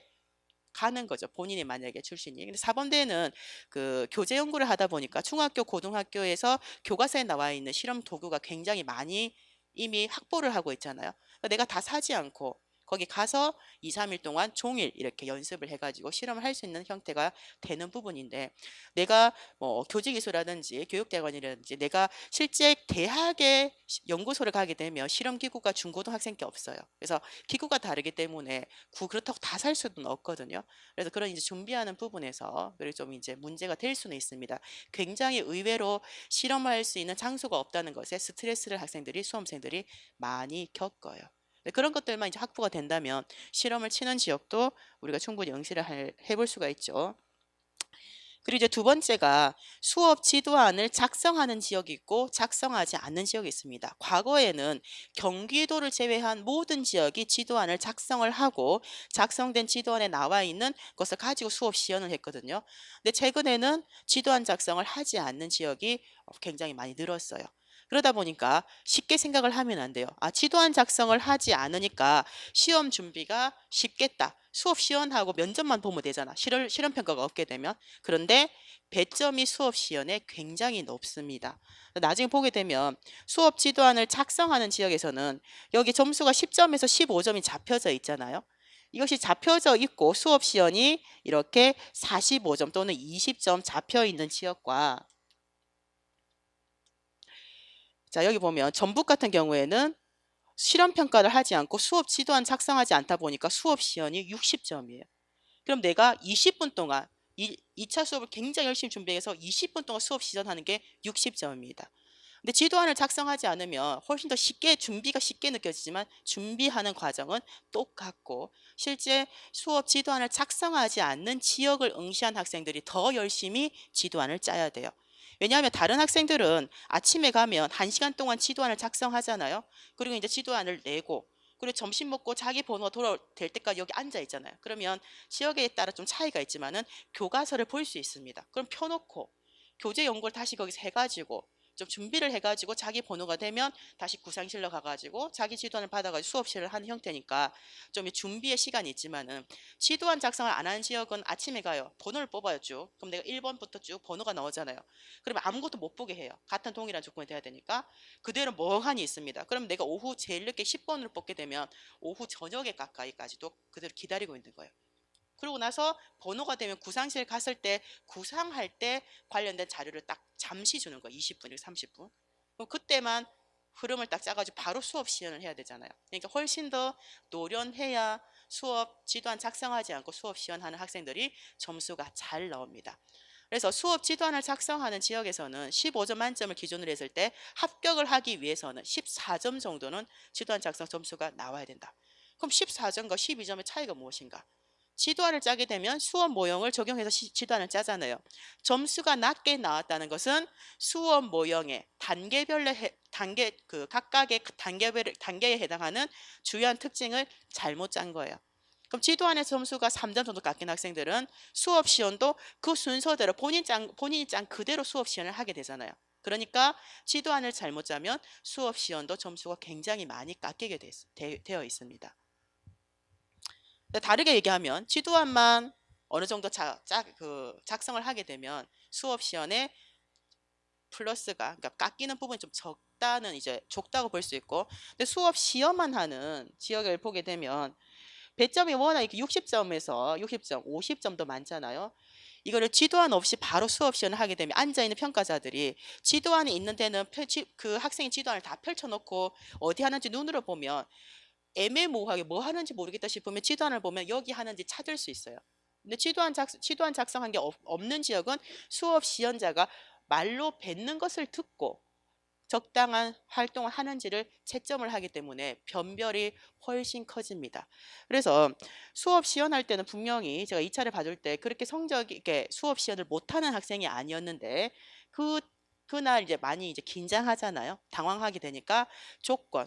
가는 거죠. 본인이 만약에 출신이. 근데 사범대는 그 교재 연구를 하다 보니까 중학교, 고등학교에서 교과서에 나와 있는 실험 도구가 굉장히 많이 이미 확보를 하고 있잖아요. 그러니까 내가 다 사지 않고 거기 가서 2, 3일 동안 종일 이렇게 연습을 해가지고 실험을 할 수 있는 형태가 되는 부분인데, 내가 뭐 교직이수라든지 교육대학원이라든지 내가 실제 대학에 연구소를 가게 되면 실험기구가 중고등학생께 없어요. 그래서 기구가 다르기 때문에 그렇다고 다 살 수는 없거든요. 그래서 그런 이제 준비하는 부분에서 그리고 좀 이제 문제가 될 수는 있습니다. 굉장히 의외로 실험할 수 있는 장소가 없다는 것에 스트레스를 학생들이, 수험생들이 많이 겪어요. 그런 것들만 이제 확보가 된다면 실험을 치는 지역도 우리가 충분히 응시를 해볼 수가 있죠. 그리고 이제 두 번째가 수업 지도안을 작성하는 지역이 있고 작성하지 않는 지역이 있습니다. 과거에는 경기도를 제외한 모든 지역이 지도안을 작성을 하고 작성된 지도안에 나와 있는 것을 가지고 수업 시연을 했거든요. 근데 최근에는 지도안 작성을 하지 않는 지역이 굉장히 많이 늘었어요. 그러다 보니까 쉽게 생각을 하면 안 돼요. 아, 지도안 작성을 하지 않으니까 시험 준비가 쉽겠다. 수업 시연하고 면접만 보면 되잖아. 실험 평가가 없게 되면. 그런데 배점이 수업 시연에 굉장히 높습니다. 나중에 보게 되면 수업 지도안을 작성하는 지역에서는 여기 점수가 10점에서 15점이 잡혀져 있잖아요. 이것이 잡혀져 있고 수업 시연이 이렇게 45점 또는 20점 잡혀 있는 지역과, 자, 여기 보면 전북 같은 경우에는 실험 평가를 하지 않고 수업 지도안 작성하지 않다 보니까 수업 시연이 60점이에요. 그럼 내가 20분 동안 2차 수업을 굉장히 열심히 준비해서 20분 동안 수업 시전하는 게 60점입니다. 근데 지도안을 작성하지 않으면 훨씬 더 쉽게, 준비가 쉽게 느껴지지만 준비하는 과정은 똑같고, 실제 수업 지도안을 작성하지 않는 지역을 응시한 학생들이 더 열심히 지도안을 짜야 돼요. 왜냐하면 다른 학생들은 아침에 가면 1시간 동안 지도안을 작성하잖아요. 그리고 이제 지도안을 내고, 그리고 점심 먹고 자기 번호가 돌아될 때까지 여기 앉아 있잖아요. 그러면 지역에 따라 좀 차이가 있지만은 교과서를 볼 수 있습니다. 그럼 펴놓고 교재 연구를 다시 거기서 해가지고 좀 준비를 해가지고 자기 번호가 되면 다시 구상실로 가가지고 자기 지도안을 받아가지고 수업실을 하는 형태니까 좀 준비의 시간이 있지만은, 지도안 작성을 안 하는 지역은 아침에 가요. 번호를 뽑아요 쭉. 그럼 내가 1번부터 쭉 번호가 나오잖아요. 그러면 아무것도 못 보게 해요. 같은 동일한 조건이 돼야 되니까 그대로 멍하니 있습니다. 그럼 내가 오후 제일 늦게 10번으로 뽑게 되면 오후 저녁에 가까이까지도 그대로 기다리고 있는 거예요. 그러고 나서 번호가 되면 구상실 갔을 때 구상할 때 관련된 자료를 딱 잠시 주는 거예요. 20분, 30분. 그럼 그때만 흐름을 딱 짜가지고 바로 수업 시연을 해야 되잖아요. 그러니까 훨씬 더 노련해야 수업 지도안 작성하지 않고 수업 시연하는 학생들이 점수가 잘 나옵니다. 그래서 수업 지도안을 작성하는 지역에서는 15점 만점을 기준으로 했을 때 합격을 하기 위해서는 14점 정도는 지도안 작성 점수가 나와야 된다. 그럼 14점과 12점의 차이가 무엇인가? 지도안을 짜게 되면 수업 모형을 적용해서 지도안을 짜잖아요. 점수가 낮게 나왔다는 것은 수업 모형의 각각의 단계에 해당하는 주요한 특징을 잘못 짠 거예요. 그럼 지도안의 점수가 3점 정도 깎인 학생들은 수업 시연도 그 순서대로 본인이 짠 그대로 수업 시연을 하게 되잖아요. 그러니까 지도안을 잘못 짜면 수업 시연도 점수가 굉장히 많이 깎이게 되어 있습니다. 다르게 얘기하면 지도안만 어느 정도 작성을 하게 되면 수업 시연에 플러스가, 그러니까 깎이는 부분이 좀 적다고 볼 수 있고, 근데 수업 시험만 하는 지역을 보게 되면 배점이 워낙 이렇게 60점에서 60점, 50점도 많잖아요. 이거를 지도안 없이 바로 수업 시연을 하게 되면 앉아있는 평가자들이 지도안이 있는 데는 그 학생의 지도안을 다 펼쳐놓고 어디 하는지 눈으로 보면 애매모호하게 뭐 하는지 모르겠다 싶으면 지도안을 보면 여기 하는지 찾을 수 있어요. 근데 지도안 작성한 게 없는 지역은 수업 시연자가 말로 뱉는 것을 듣고 적당한 활동을 하는지를 채점을 하기 때문에 변별이 훨씬 커집니다. 그래서 수업 시연할 때는 분명히 제가 2차를 봐줄 때 그렇게 성적이 이렇게 수업 시연을 못하는 학생이 아니었는데 그날 이제 많이 이제 긴장하잖아요. 당황하게 되니까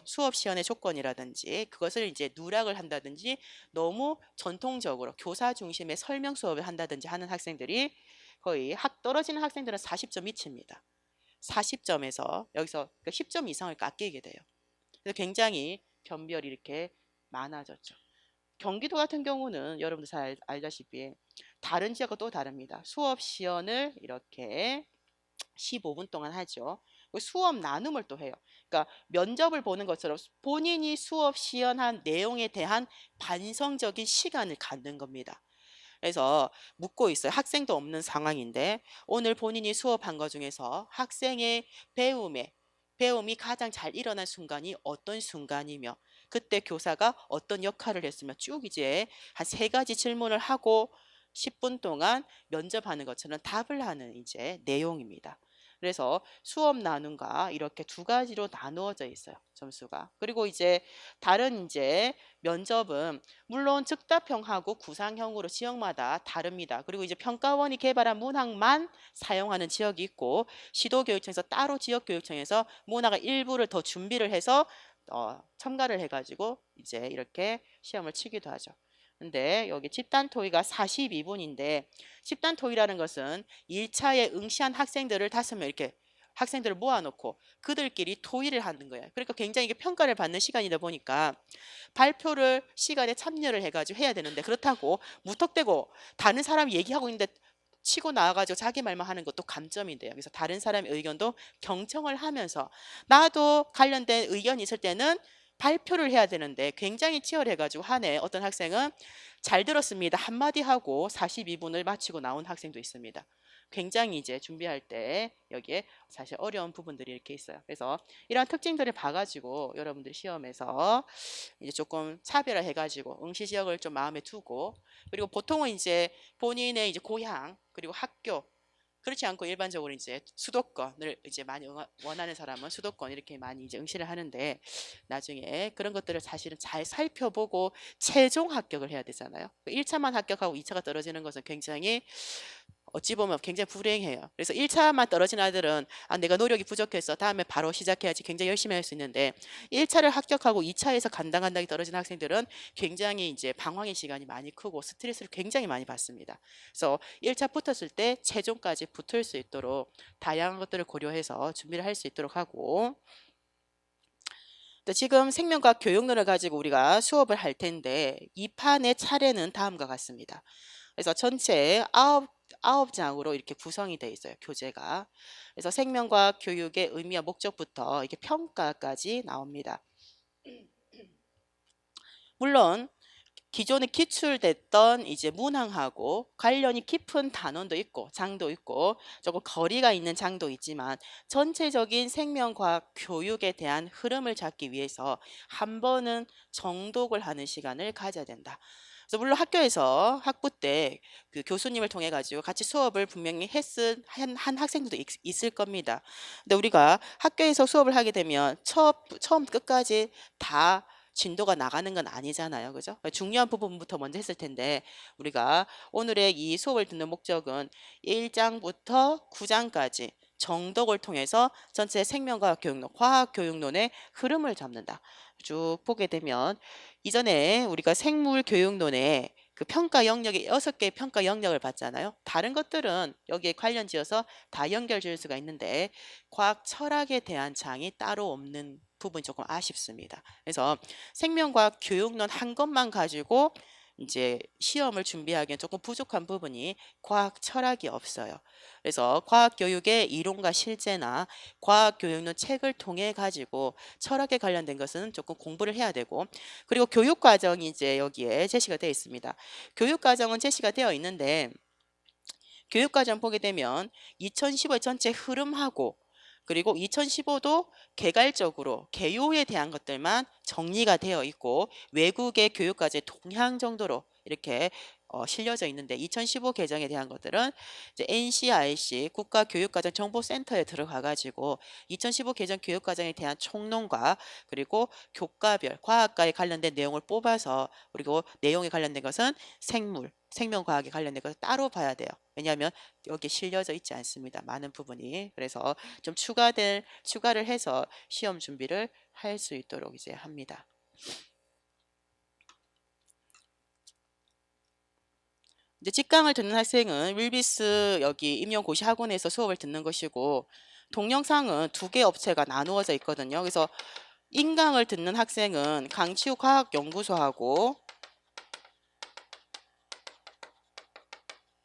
수업 시연의 조건이라든지 그것을 이제 누락을 한다든지 너무 전통적으로 교사 중심의 설명 수업을 한다든지 하는 학생들이 거의 떨어지는 학생들은 40점 미칩니다. 40점에서 여기서 10점 이상을 깎이게 돼요. 그래서 굉장히 변별이 이렇게 많아졌죠. 경기도 같은 경우는 여러분들 잘 알다시피 다른 지역과 또 다릅니다. 수업 시연을 이렇게 15분 동안 하죠. 수업 나눔을 또 해요. 그러니까 면접을 보는 것처럼 본인이 수업 시연한 내용에 대한 반성적인 시간을 갖는 겁니다. 그래서 묻고 있어요. 학생도 없는 상황인데 오늘 본인이 수업한 것 중에서 학생의 배움이 가장 잘 일어난 순간이 어떤 순간이며 그때 교사가 어떤 역할을 했으며 쭉 이제 한 3가지 질문을 하고 10분 동안 면접하는 것처럼 답을 하는 이제 내용입니다. 그래서 수업 나눔과 이렇게 2가지로 나누어져 있어요. 점수가. 그리고 이제 다른 이제 면접은 물론 즉답형하고 구상형으로 지역마다 다릅니다. 그리고 이제 평가원이 개발한 문항만 사용하는 지역이 있고 시도교육청에서 따로 지역교육청에서 문항을 일부를 더 준비를 해서 첨가를 해가지고 이제 이렇게 시험을 치기도 하죠. 근데 여기 집단 토의가 42분인데 집단 토의라는 것은 1차에 응시한 학생들을 5명 이렇게 학생들을 모아놓고 그들끼리 토의를 하는 거예요. 그러니까 굉장히 이게 평가를 받는 시간이다 보니까 발표를 시간에 참여를 해가지고 해야 되는데 그렇다고 무턱대고 다른 사람이 얘기하고 있는데 치고 나와가지고 자기 말만 하는 것도 감점인데요. 그래서 다른 사람의 의견도 경청을 하면서 나도 관련된 의견이 있을 때는 발표를 해야 되는데 굉장히 치열해가지고 한해 어떤 학생은 잘 들었습니다 한마디 하고 42분을 마치고 나온 학생도 있습니다. 굉장히 이제 준비할 때 여기에 사실 어려운 부분들이 이렇게 있어요. 그래서 이런 특징들을 봐가지고 여러분들 시험에서 이제 조금 차별화해가지고 응시 지역을 좀 마음에 두고 그리고 보통은 이제 본인의 이제 고향 그리고 학교 그렇지 않고 일반적으로 이제 수도권을 이제 많이 원하는 사람은 수도권 이렇게 많이 이제 응시를 하는데 나중에 그런 것들을 사실은 잘 살펴보고 최종 합격을 해야 되잖아요. 1차만 합격하고 2차가 떨어지는 것은 굉장히 어찌 보면 굉장히 불행해요. 그래서 1차만 떨어진 아들은 내가 노력이 부족해서 다음에 바로 시작해야지 굉장히 열심히 할 수 있는데 1차를 합격하고 2차에서 간당간당히 떨어진 학생들은 굉장히 이제 방황의 시간이 많이 크고 스트레스를 굉장히 많이 받습니다. 그래서 1차 붙었을 때 최종까지 붙을 수 있도록 다양한 것들을 고려해서 준비를 할 수 있도록 하고 지금 생명과학 교육론을 가지고 우리가 수업을 할 텐데 이 판의 차례는 다음과 같습니다. 그래서 전체 9장으로 이렇게 구성이 되어 있어요. 교재가. 그래서 생명과학 교육의 의미와 목적부터 이렇게 평가까지 나옵니다. 물론 기존에 기출됐던 이제 문항하고 관련이 깊은 단원도 있고 장도 있고 조금 거리가 있는 장도 있지만 전체적인 생명과학 교육에 대한 흐름을 잡기 위해서 한 번은 정독을 하는 시간을 가져야 된다. 그래서 물론 학교에서 학부 때 그 교수님을 통해 가지고 같이 수업을 분명히 한 학생들도 있을 겁니다. 근데 우리가 학교에서 수업을 하게 되면 처음 끝까지 다 진도가 나가는 건 아니잖아요. 그죠? 중요한 부분부터 먼저 했을 텐데 우리가 오늘의 이 수업을 듣는 목적은 1장부터 9장까지 정독을 통해서 전체 생명과학 교육론, 과학 교육론의 흐름을 잡는다. 쭉 보게 되면 이전에 우리가 생물 교육론에 그 평가 영역에 6개의 평가 영역을 봤잖아요. 다른 것들은 여기에 관련 지어서 다 연결 지을 수가 있는데 과학 철학에 대한 장이 따로 없는 부분이 조금 아쉽습니다. 그래서 생명과학 교육론 한 것만 가지고 이제 시험을 준비하기엔 조금 부족한 부분이 과학 철학이 없어요. 그래서 과학 교육의 이론과 실제나 과학 교육론 책을 통해 가지고 철학에 관련된 것은 조금 공부를 해야 되고 그리고 교육 과정이 이제 여기에 제시가 되어 있습니다. 교육 과정은 제시가 되어 있는데 교육과정 보게 되면 2015의 전체 흐름하고 그리고 2015도 개괄적으로 개요에 대한 것들만 정리가 되어 있고 외국의 교육과제 동향 정도로 이렇게 실려져 있는데 2015 개정에 대한 것들은 이제 NCRC 국가교육과정정보센터에 들어가 가지고 2015 개정 교육과정에 대한 총론과 그리고 교과별 과학과에 관련된 내용을 뽑아서 그리고 내용에 관련된 것은 생명과학에 관련된 것을 따로 봐야 돼요. 왜냐하면 여기 실려져 있지 않습니다. 많은 부분이. 그래서 좀 추가를 해서 시험 준비를 할 수 있도록 이제 합니다. 이제 직강을 듣는 학생은 윌비스 여기 임용고시 학원에서 수업을 듣는 것이고 동영상은 두 개 업체가 나누어져 있거든요. 그래서 인강을 듣는 학생은 강치후과학연구소하고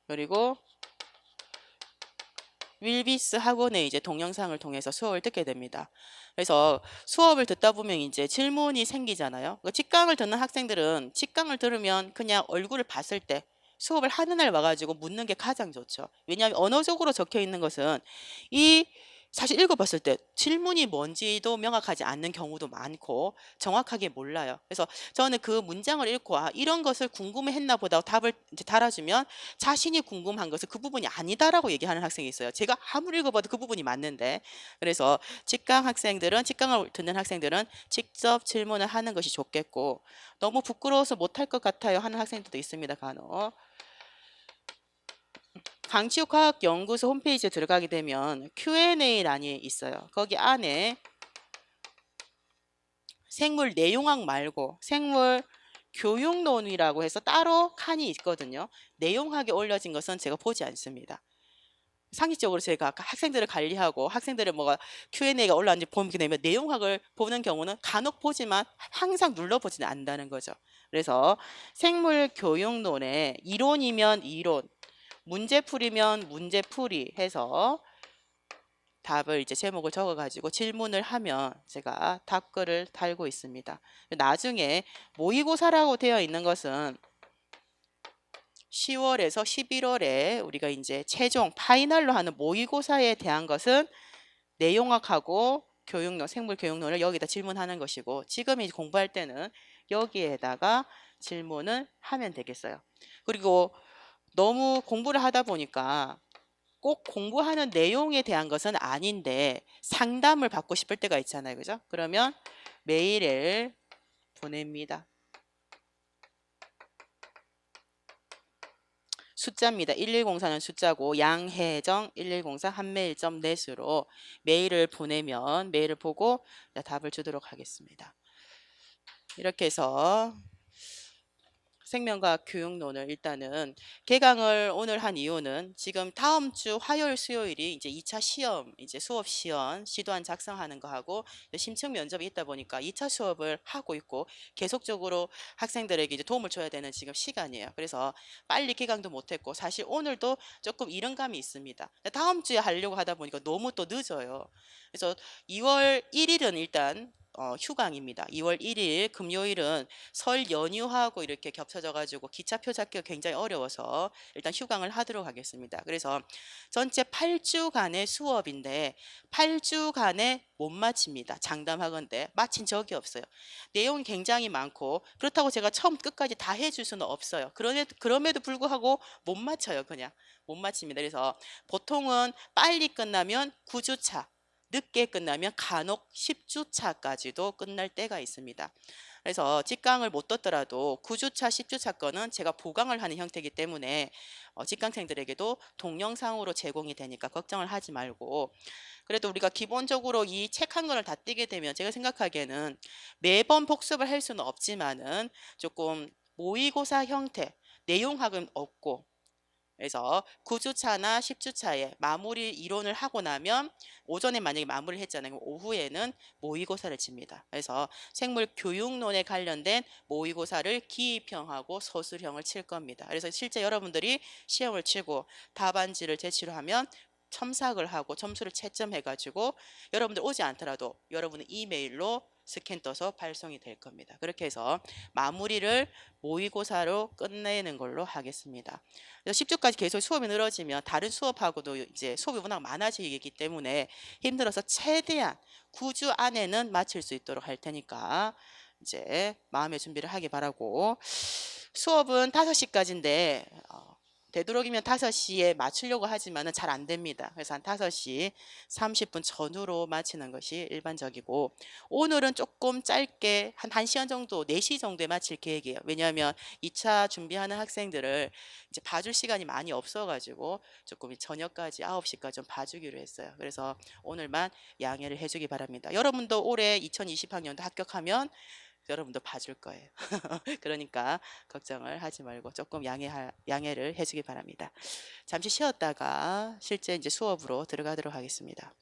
그리고 윌비스 학원의 이제 동영상을 통해서 수업을 듣게 됩니다. 그래서 수업을 듣다 보면 이제 질문이 생기잖아요. 직강을 듣는 학생들은 직강을 들으면 그냥 얼굴을 봤을 때 수업을 하는 날 와가지고 묻는 게 가장 좋죠. 왜냐하면 언어적으로 적혀 있는 것은 이 사실 읽어봤을 때 질문이 뭔지도 명확하지 않는 경우도 많고 정확하게 몰라요. 그래서 저는 그 문장을 읽고 이런 것을 궁금해했나 보다 답을 이제 달아주면 자신이 궁금한 것은 그 부분이 아니다라고 얘기하는 학생이 있어요. 제가 아무리 읽어봐도 그 부분이 맞는데. 그래서 직강을 듣는 학생들은 직접 질문을 하는 것이 좋겠고 너무 부끄러워서 못할 것 같아요 하는 학생들도 있습니다. 간혹. 강치육과학연구소 홈페이지에 들어가게 되면 Q&A란이 있어요. 거기 안에 생물 내용학 말고 생물 교육론이라고 해서 따로 칸이 있거든요. 내용학에 올려진 것은 제가 보지 않습니다. 상식적으로 제가 학생들을 관리하고 학생들의 뭐가 Q&A가 올라왔는지 보게 되면 내용학을 보는 경우는 간혹 보지만 항상 눌러보지는 않는다는 거죠. 그래서 생물 교육론에 이론이면 이론, 문제풀이면 문제풀이 해서 답을 이제 제목을 적어 가지고 질문을 하면 제가 답글을 달고 있습니다. 나중에 모의고사라고 되어 있는 것은 10월에서 11월에 우리가 이제 최종 파이널로 하는 모의고사에 대한 것은 내용학하고 교육론, 생물 교육론을 여기다 질문하는 것이고 지금 이제 공부할 때는 여기에다가 질문을 하면 되겠어요. 그리고 너무 공부를 하다 보니까 꼭 공부하는 내용에 대한 것은 아닌데 상담을 받고 싶을 때가 있잖아요. 그죠? 그러면 메일을 보냅니다. 숫자입니다. 1104는 숫자고 양혜정 1104 한메일.net으로 메일을 보내면 메일을 보고 답을 주도록 하겠습니다. 이렇게 해서 생명과학 교육론을 일단은 개강을 오늘 한 이유는 지금 다음 주 화요일 수요일이 이제 2차 시험 이제 수업 시연 시도안 작성하는 거 하고 심층 면접이 있다 보니까 2차 수업을 하고 있고 계속적으로 학생들에게 이제 도움을 줘야 되는 지금 시간이에요. 그래서 빨리 개강도 못했고 사실 오늘도 조금 이른 감이 있습니다. 다음 주에 하려고 하다 보니까 너무 또 늦어요. 그래서 2월 1일은 일단 휴강입니다. 2월 1일 금요일은 설 연휴하고 이렇게 겹쳐져 가지고 기차표 잡기가 굉장히 어려워서 일단 휴강을 하도록 하겠습니다. 그래서 전체 8주간의 수업인데 8주간에 못 마칩니다. 장담하건대 마친 적이 없어요. 내용이 굉장히 많고 그렇다고 제가 처음 끝까지 다 해줄 수는 없어요. 그럼에도 불구하고 못 맞춰요. 그냥 못 마칩니다. 그래서 보통은 빨리 끝나면 9주차 늦게 끝나면 간혹 10주차까지도 끝날 때가 있습니다. 그래서 직강을 못 떴더라도 9주차, 10주차 거는 제가 보강을 하는 형태이기 때문에 직강생들에게도 동영상으로 제공이 되니까 걱정을 하지 말고 그래도 우리가 기본적으로 이 책 한 권을 다 띄게 되면 제가 생각하기에는 매번 복습을 할 수는 없지만은 조금 모의고사 형태, 내용학은 없고 그래서 9주차나 10주차에 마무리 이론을 하고 나면 오전에 만약에 마무리를 했잖아요. 그럼 오후에는 모의고사를 칩니다. 그래서 생물 교육론에 관련된 모의고사를 기입형하고 서술형을 칠 겁니다. 그래서 실제 여러분들이 시험을 치고 답안지를 제출하면 첨삭을 하고 점수를 채점해 가지고 여러분들 오지 않더라도 여러분의 이메일로 스캔 떠서 발송이 될 겁니다. 그렇게 해서 마무리를 모의고사로 끝내는 걸로 하겠습니다. 10주까지 계속 수업이 늘어지면 다른 수업하고도 이제 수업이 워낙 많아지기 때문에 힘들어서 최대한 9주 안에는 마칠 수 있도록 할 테니까 이제 마음의 준비를 하기 바라고, 수업은 5시까지인데 되도록이면 5시에 맞추려고 하지만은 잘 안 됩니다. 그래서 한 5시 30분 전후로 마치는 것이 일반적이고, 오늘은 조금 짧게 한 1시간 정도, 4시 정도에 마칠 계획이에요. 왜냐하면 2차 준비하는 학생들을 이제 봐줄 시간이 많이 없어가지고 조금 저녁까지 9시까지 좀 봐주기로 했어요. 그래서 오늘만 양해를 해주기 바랍니다. 여러분도 올해 2020학년도 합격하면 여러분도 봐줄 거예요. 그러니까 걱정을 하지 말고 조금 양해를 해주기 바랍니다. 잠시 쉬었다가 실제 이제 수업으로 들어가도록 하겠습니다.